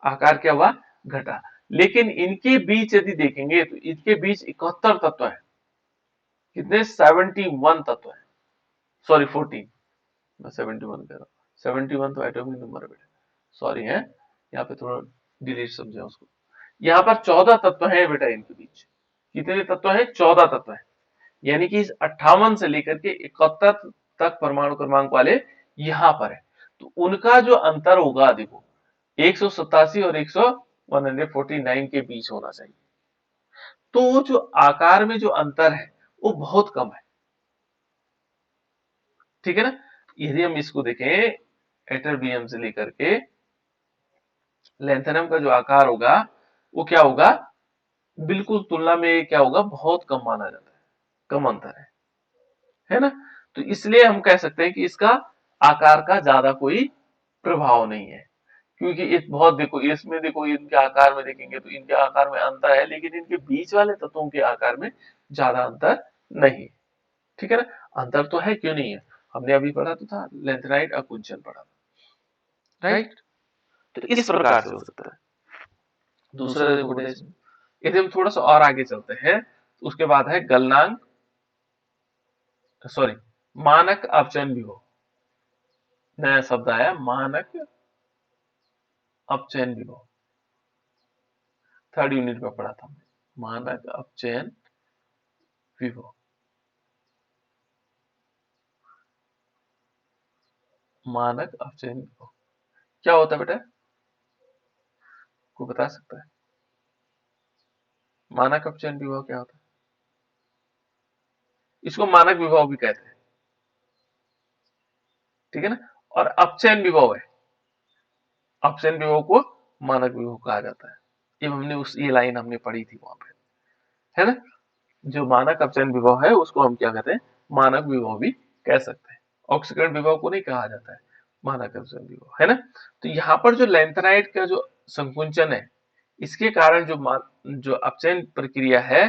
आकार क्या हुआ, घटा। लेकिन इनके बीच यदि देखेंगे तो इनके बीच 71 तत्व है, कितने, 71 तत्व है, सॉरी 14, मैं 71 कह रहा हूँ, 71 तो एटॉमिक नंबर है बेटा, सॉरी है, यहाँ पे थोड़ा डिलीट समझे उसको। यहाँ पर 14 तत्व है बेटा, इनके बीच कितने तत्व है, 14 तत्व है। यानी कि इस 58 से लेकर के 71 तक परमाणु क्रमांक वाले यहाँ पर है। तो उनका जो अंतर होगा देखो 187 और 149 के बीच होना चाहिए। तो जो आकार में जो अंतर है वो बहुत कम है, ठीक है ना। यदि हम इसको देखें एटरबियम से लेकर के लेंथनम का जो आकार होगा वो क्या होगा, बिल्कुल तुलना में क्या होगा, बहुत कम माना जाता है, कम अंतर है ना। तो इसलिए हम कह सकते हैं कि इसका आकार का ज्यादा कोई प्रभाव नहीं है, क्योंकि इस बहुत देखो इसमें देखो इनके आकार में देखेंगे तो इनके आकार में अंतर है, लेकिन इनके बीच वाले तत्वों के आकार में ज्यादा अंतर नहीं, ठीक है ना। अंतर तो है, क्यों नहीं है, हमने अभी पढ़ा तो था, लेंथेनाइड अकुंचन पढ़ा, राइट। तो इस प्रकार से हो सकता है। दूसरा देखो बेटा इसमें, यदि हम थोड़ा सा और आगे चलते हैं तो उसके बाद है गलनांक, सॉरी, मानक अपचयन विभव। नया शब्द आया, मानक अपचयन विभव। थर्ड यूनिट में पढ़ा था हमने, मानक अपचयन विभव। मानक अपचयन विभव क्या होता है बेटा, कोई बता सकता है? मानक अपचयन विभव क्या होता है? इसको मानक विभव भी कहते हैं, ठीक है ना। और अपचयन विभव है, अपचयन विभव को मानक विभव कहा जाता है। ये हमने उस ये लाइन हमने पढ़ी थी वहां पे, है ना। जो मानक अपचयन विभव है उसको हम क्या कहते हैं, मानक विभव भी कह सकते हैं। ऑक्सीकरण विभव को नहीं कहा जाता है, मानक अपचयन विभव, है ना। तो यहाँ पर जो लैंथेनाइड का जो संकुंचन है, इसके कारण जो अपचयन प्रक्रिया है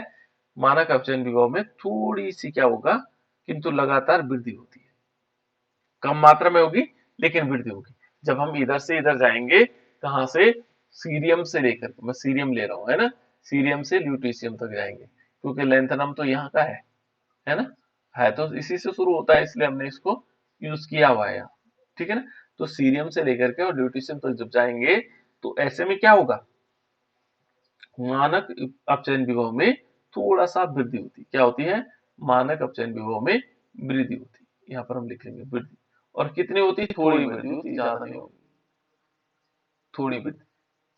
मानक अपचयन विभव में थोड़ी सी क्या होगा, किंतु लगातार वृद्धि होती है, कम मात्रा में होगी लेकिन वृद्धि होगी। जब हम इधर से इधर जाएंगे, कहां से, सीरियम से लेकर, मैं सीरियम ले रहा हूं, है ना, सीरियम से ल्यूटीशियम तक जाएंगे, क्योंकि लैंथनम तो यहाँ का है ना, है तो इसी से शुरू होता है, इसलिए हमने इसको यूज किया हुआ है यहाँ, ठीक है ना। तो सीरियम से लेकर के और ल्यूटीशियम तक जब जाएंगे तो ऐसे में क्या होगा, मानक अपचयन विभव में थोड़ा सा वृद्धि होती, क्या होती है, मानक अपचयन विभव में वृद्धि होती, यहाँ पर हम लिख लेंगे वृद्धि। और कितनी होती, थोड़ी वृद्धि होती, ज्यादा नहीं होगी, थोड़ी वृद्धि,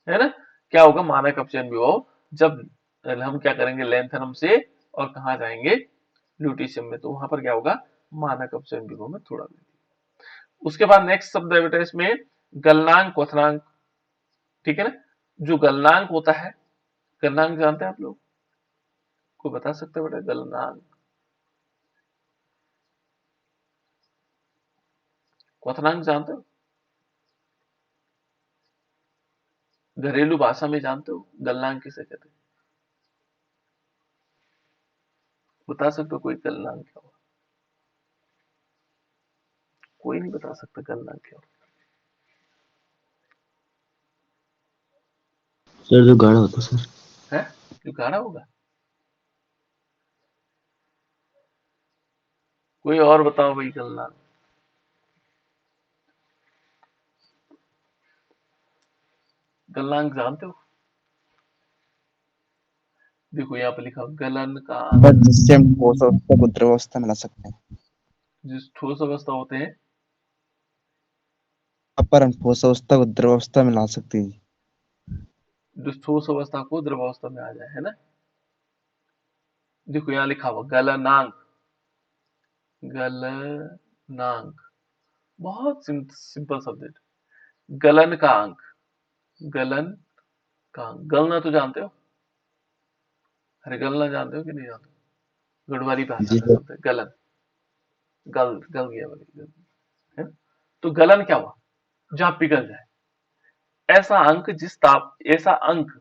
है ना। क्या होगा, मानक अपचयन विभव जब हम क्या करेंगे, लैंथनम से और कहा जाएंगे, ल्यूटीशियम में, तो वहां पर क्या होगा, मानक अपचयन विभव में थोड़ा वृद्धि। उसके बाद नेक्स्ट शब्द है बेटा इसमें, गलनांक क्वथनांक, ठीक है ना। जो गलनांक होता है, गलनांक जानते हैं आप लोग, कोई बता सकते हैं बेटा गलनांक? क्वथनांक जानते हो, घरेलू भाषा में जानते हो गलनांक किसे कहते हैं? बता सकते हो कोई गलनांक क्या हुआ? कोई नहीं बता सकता गलनांक क्या सर जो गाढ़ा होता है सर। है, जो गाना होगा। कोई और बताओ भाई गलनांक, गलनांक जानते हो? देखो यहाँ पे लिखा गलन का बस जिससे हम ठोस अवस्था को द्रव अवस्था में ला सकते हैं। जिस ठोस अवस्था होते हैं, यहाँ पर हम ठोस अवस्था को द्रव अवस्था में ला सकते हैं। जो ठोस अवस्था को द्रव अवस्था में आ जाए, है ना। देखो यहाँ लिखा हुआ गलनांक, गलनांक बहुत सिंपल शब्द है, गलन का अंक, गलन का अंक। गलना तो जानते हो, अरे गलना जानते हो कि नहीं जानते हो? गढ़वाली भाषा जी का सर। शब्द है गलन, गल गल गया वाली गल, है ना? तो गलन क्या हुआ, जहां पिघल जाए, ऐसा अंक जिस ताप, ऐसा अंक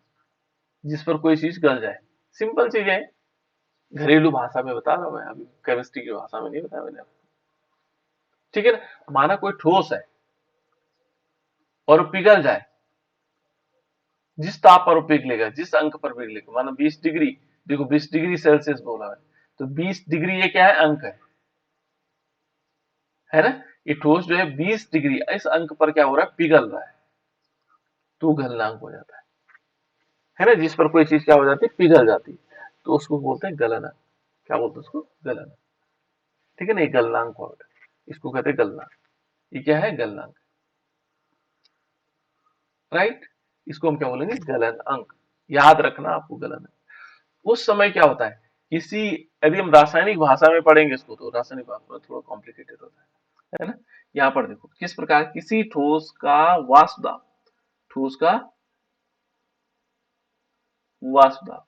जिस पर कोई चीज गल जाए। सिंपल चीज है, घरेलू भाषा में बता रहा हूं मैं, अभी केमिस्ट्री की भाषा में नहीं बताया मैंने आपको, ठीक है ना। माना कोई ठोस है और पिघल जाए, जिस ताप पर वो पिघलेगा, जिस अंक पर पिघलेगा, माना 20 डिग्री, देखो 20 डिग्री सेल्सियस बोला है, तो 20 डिग्री ये क्या है, अंक है ना। ये ठोस जो है 20 डिग्री इस अंक पर क्या हो रहा है, पिघल रहा है, तो गलनांक हो जाता है ना। जिस पर कोई चीज क्या हो जाती है, पिघल जाती है, तो उसको बोलते हैं गलनांक। क्या बोलते हैं उसको, गलनांक, ठीक है ना। ये गलनांक हो गया, इसको कहते हैं गलनांक। ये क्या है, गलनांक, राइट। इसको हम क्या बोलेंगे, गलन अंक। याद रखना आपको, गलन अंक। उस समय क्या होता है, किसी, यदि हम रासायनिक भाषा में पढ़ेंगे इसको, तो रासायनिक भाषा में थोड़ा कॉम्प्लिकेटेड होता है ना। यहाँ पर देखो किस प्रकार, किसी ठोस का वाष्प दाब, ठोस का वाष्प दाब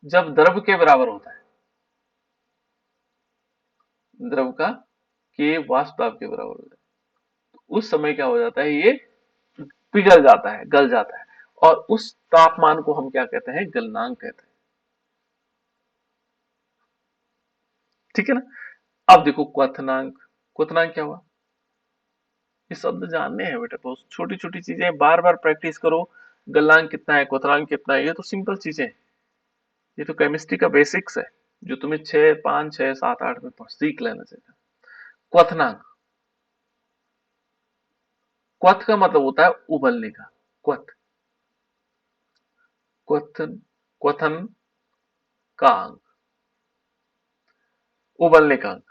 जब द्रव के बराबर होता है, द्रव का के वाष्प दाब के बराबर होता है, तो उस समय क्या हो जाता है, ये पिघल जाता है, गल जाता है, और उस तापमान को हम क्या कहते हैं, गलनांक कहते हैं, ठीक है ना। अब देखो क्वथनांक, क्वथनांक क्या हुआ, ये शब्द जानने हैं बेटा, बहुत छोटी छोटी चीजें, बार बार प्रैक्टिस करो, गलनांक कितना है, क्वथनांक कितना है, ये तो सिंपल चीजें हैं। ये तो केमिस्ट्री का बेसिक्स है जो तुम्हें 6, 5, 6, 7, 8 में सीख लेना चाहिए। क्वथनांक, क्वथ का मतलब होता है उबलने का। क्वथ, क्वथन, क्वथन का अंक, उबलने का अंक।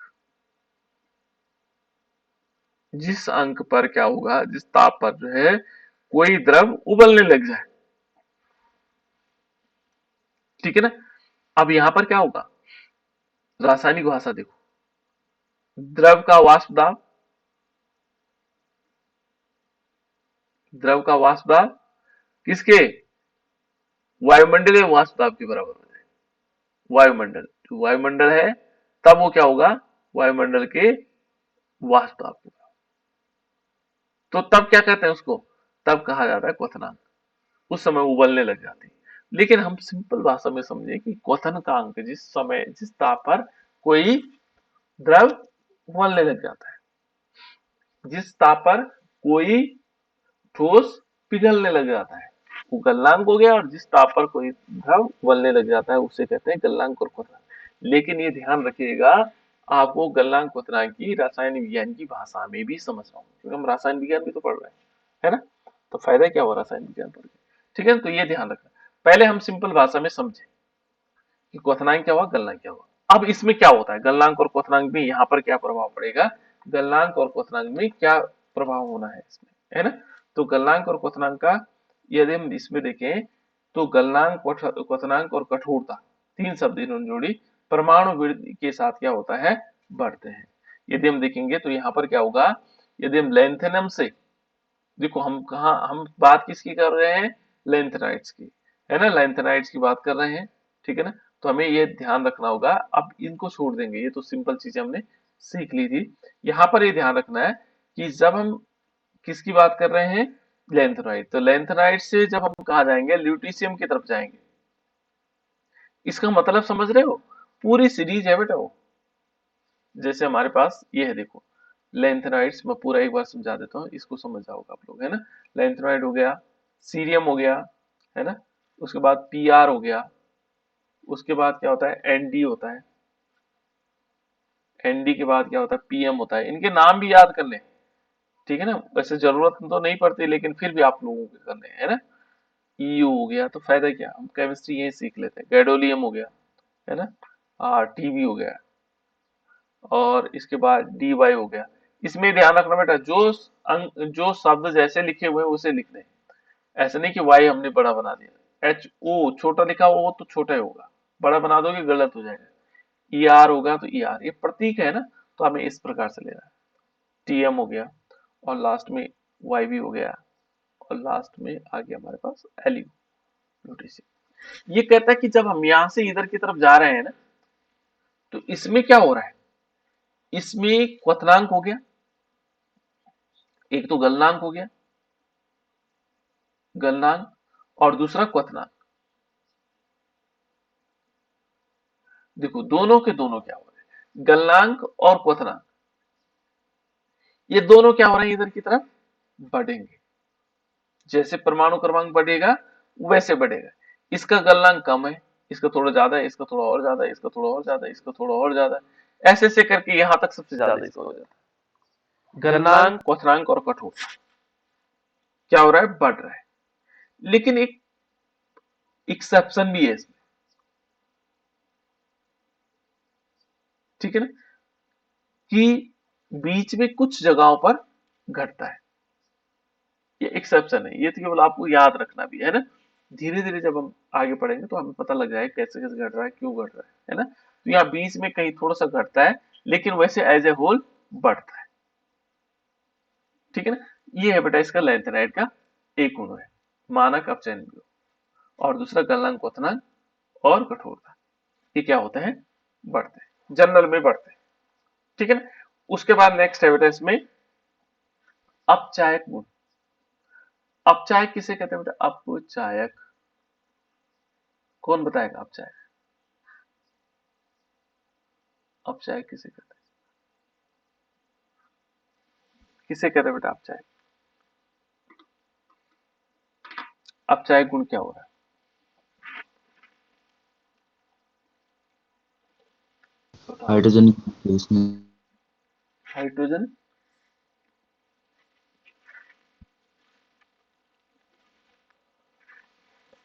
जिस अंक पर क्या होगा, जिस ताप पर जो है कोई द्रव उबलने लग जाए, ठीक है ना। अब यहां पर क्या होगा, रासायनिक भाषा देखो, द्रव का वाष्प दाब, द्रव का वाष्प दाब किसके, वायुमंडलीय वाष्प दाब के बराबर हो जाए। वायुमंडल, जो वायुमंडल है तब वो क्या होगा, वायुमंडल के वाष्प दाब के बराबर। तो तब क्या कहते हैं उसको, तब कहा जाता है क्वथनांक। उस समय उबलने लग जाती है। लेकिन हम सिंपल भाषा में समझे कि क्वथन का अंक जिस समय, जिस ताप पर कोई द्रव उबलने लग जाता है, जिस ताप पर कोई ठोस पिघलने लग जाता है, वो गलनांक हो गया। और जिस ताप पर कोई द्रव उबलने लग जाता है उसे कहते हैं गलनांक और क्वथनांक। लेकिन ये ध्यान रखिएगा, आपको गलनांक क्वथनांक की रासायन विज्ञान की भाषा में भी समझना होगा, क्योंकि हम रासायन विज्ञान भी तो पढ़ रहे हैं, है ना। तो फायदा क्या हुआ रासायन विज्ञान पढ़ के, ठीक है। तो ये ध्यान रखना, पहले हम सिंपल भाषा में समझे कि क्वथनांक क्या हुआ, गलनांक क्या हुआ। अब इसमें क्या होता है, गलनांक और क्वथनांक में यहाँ पर क्या प्रभाव पड़ेगा, गलनांक और क्वथनांक में क्या प्रभाव होना है इसमें, है ना। तो गलनांक और क्वथनांक का यदि हम इसमें देखें तो गलनांक, क्वथनांक और कठोरता, तीन शब्द इन्होंने जोड़ी, परमाणु वृद्धि के साथ क्या होता है, बढ़ते हैं। यदि हम देखेंगे तो यहाँ पर क्या होगा, यदि हम लेंथेनम से, देखो हम कहा, हम बात किसकी कर रहे हैं, लेंथेनाइट्स की, है ना, लेंथेनाइट्स की बात कर रहे हैं, ठीक है ना। तो हमें ये ध्यान रखना होगा, अब इनको छोड़ देंगे, ये तो सिंपल चीजें हमने सीख ली थी। यहाँ पर ये ध्यान रखना है कि जब हम किसकी बात कर रहे हैं, लेंथेनाइट, तो लेंथेनाइट से जब हम कहा जाएंगे ल्यूटीशियम की तरफ जाएंगे, इसका मतलब समझ रहे हो, पूरी सीरीज है बेटा वो। जैसे हमारे पास ये है देखो, लेंथेनाइट्स, मैं पूरा एक बार समझा देता हूँ, इसको समझ जाओगे आप लोग, है ना। लेंथेनाइट हो गया, सीरियम हो गया, है ना, उसके बाद पीआर हो गया, उसके बाद क्या होता है, एनडी होता है, एनडी के बाद क्या होता है, पीएम होता है। इनके नाम भी याद कर लें, ठीक है ना, वैसे जरूरत तो नहीं पड़ती लेकिन फिर भी आप लोगों को करने हैं, है ना। ईयू हो गया, तो फायदा क्या, हम केमिस्ट्री यही सीख लेते हैं। गैडोलियम हो गया, है ना, टीबी हो गया, और इसके बाद डी वाई हो गया। इसमें ध्यान रखना बेटा, जो अंक, जो शब्द जैसे लिखे हुए हैं उसे लिखने हैं। ऐसा नहीं कि वाई हमने बड़ा बना दिया, एच ओ छोटा लिखा हुआ वो तो छोटा ही होगा, बड़ा बना दोगे गलत हो जाएगा। ई आर होगा तो ई आर, ये प्रतीक है ना, तो हमें इस प्रकार से लेना है। टीएम हो गया, और लास्ट में वाई भी हो गया, और लास्ट में आ गया हमारे पास एलयू, यूटीसी। ये कहता है कि जब हम यहां से इधर की तरफ जा रहे हैं ना, तो इसमें क्या हो रहा है, इसमें क्वथनांक हो गया, एक तो गलनांक हो गया, गलनांक, और दूसरा क्वथनांक। देखो दोनों के दोनों क्या हो रहे हैं, गलनांक और क्वथनांक, ये दोनों क्या हो रहे हैं, इधर की तरफ बढ़ेंगे। जैसे परमाणु क्रमांक बढ़ेगा वैसे बढ़ेगा। इसका गलनांक कम है, इसका थोड़ा ज्यादा है, इसका थोड़ा और ज्यादा है, इसका थोड़ा और ज्यादा है, इसका थोड़ा और ज्यादा है, ऐसे ऐसे करके यहां तक सबसे ज्यादा इसका हो जाता है। गलनांक, क्वथनांक और कठोर क्या हो रहा है, बढ़ रहा है। लेकिन एक एक्सेप्शन भी है इसमें, ठीक है ना, कि बीच में कुछ जगहों पर घटता है। ये एक्सेप्शन है, ये तो केवल आपको याद रखना भी है ना। धीरे धीरे जब हम आगे पढ़ेंगे तो हमें पता लग जाएगा कैसे कैसे घट रहा है, क्यों घट रहा है ना। तो यहाँ बीच में कहीं थोड़ा सा घटता है, लेकिन वैसे एज ए होल बढ़ता है, ठीक है ना। ये है बेटा इसका लेंथेनाइट का एक गुण है, मानक अपचयन, और दूसरा गलनांक, क्वथनांक और कठोरता, ये क्या होते हैं, बढ़ते हैं, जनरल में बढ़ते हैं, ठीक है ना। उसके बाद नेक्स्ट है बेटा इसमें अपचायक गुण। अपचायक किसे कहते हैं बेटा, अपचायक, कौन बताएगा अपचायक, अपचायक किसे कहते हैं, किसे कहते हैं बेटा अपचायक। अपचायक गुण क्या हो रहा है? हाइड्रोजन की प्लेस में हाइड्रोजन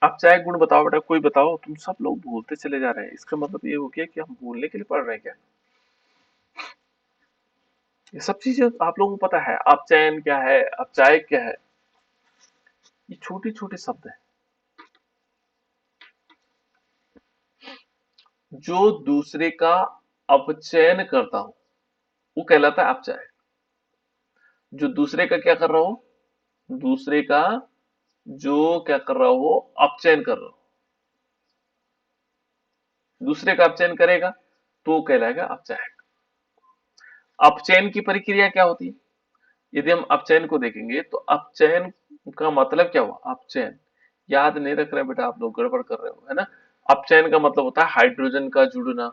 अपचायक गुण बताओ बेटा, कोई बताओ। तुम सब लोग बोलते चले जा रहे हैं, इसका मतलब ये हो गया कि हम बोलने के लिए पढ़ रहे हैं क्या? ये सब चीजें आप लोगों को पता है। अपचयन क्या है, अपचायक क्या है, ये छोटे छोटे शब्द हैं। जो दूसरे का अपचयन करता हो वो कहलाता है अपचायक। जो दूसरे का क्या कर रहा हो, दूसरे का जो क्या कर रहा हो, अपचयन कर रहा हो, दूसरे का अपचयन करेगा तो वो कहलाएगा अपचायक। अपचयन की प्रक्रिया क्या होती है? यदि हम अपचयन को देखेंगे तो अपचयन का मतलब क्या हुआ? अपचयन याद नहीं रख रहे बेटा, आप लोग गड़बड़ कर रहे हो, है ना। अपचयन का मतलब होता है हाइड्रोजन का जुड़ना,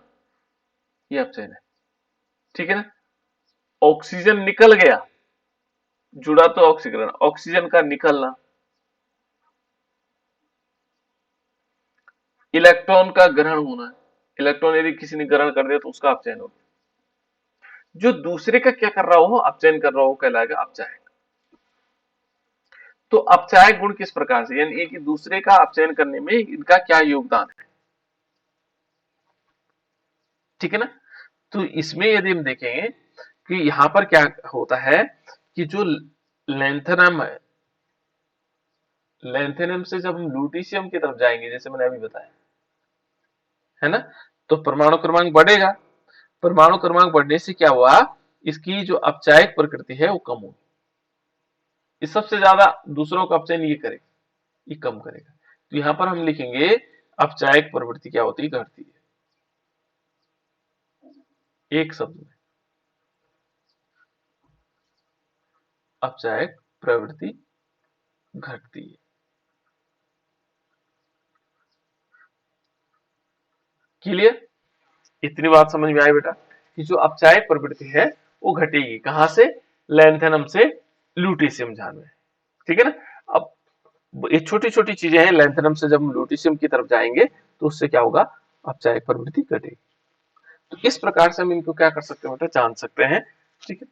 ये अपचयन है, ठीक है ना। ऑक्सीजन निकल गया, जुड़ा तो ऑक्सीजन, ऑक्सीजन का निकलना। इलेक्ट्रॉन का ग्रहण होना, इलेक्ट्रॉन यदि किसी ने ग्रहण कर दिया तो उसका अपचयन हो गया। जो दूसरे का क्या कर रहा हो, अपचयन कर रहा हो, कहलाएगा अपचायक। तो अपचायक गुण किस प्रकार से, यानी कि दूसरे का अपचयन करने में इनका क्या योगदान है, ठीक है ना। तो इसमें यदि हम देखेंगे कि यहां पर क्या होता है कि जो लेंथेनम है, लेंथेनम से जब हम लूटीशियम की तरफ जाएंगे, जैसे मैंने अभी बताया, है ना, तो परमाणु क्रमांक बढ़ेगा। परमाणु क्रमांक बढ़ने से क्या हुआ, इसकी जो अपचायक प्रकृति है वो कम होगी। ये सबसे ज्यादा दूसरों का अपचयन ये करेगा, ये कम करेगा। तो यहां पर हम लिखेंगे अपचायक प्रवृत्ति क्या होती है, घटती है। एक शब्द में अपचायक प्रवृत्ति घटती है। क्लियर? इतनी बात समझ में आई बेटा कि जो अपचायक प्रवृत्ति है वो घटेगी कहां से, लैंथेनम से लूटीशियम जान में, ठीक है ना। अब ये छोटी छोटी चीजें हैं, लैंथेनम से जब हम लूटीशियम की तरफ जाएंगे तो उससे क्या होगा, अपचायक प्रवृत्ति घटेगी। तो इस प्रकार से हम इनको क्या कर सकते हैं बेटा, जान सकते हैं, ठीक है।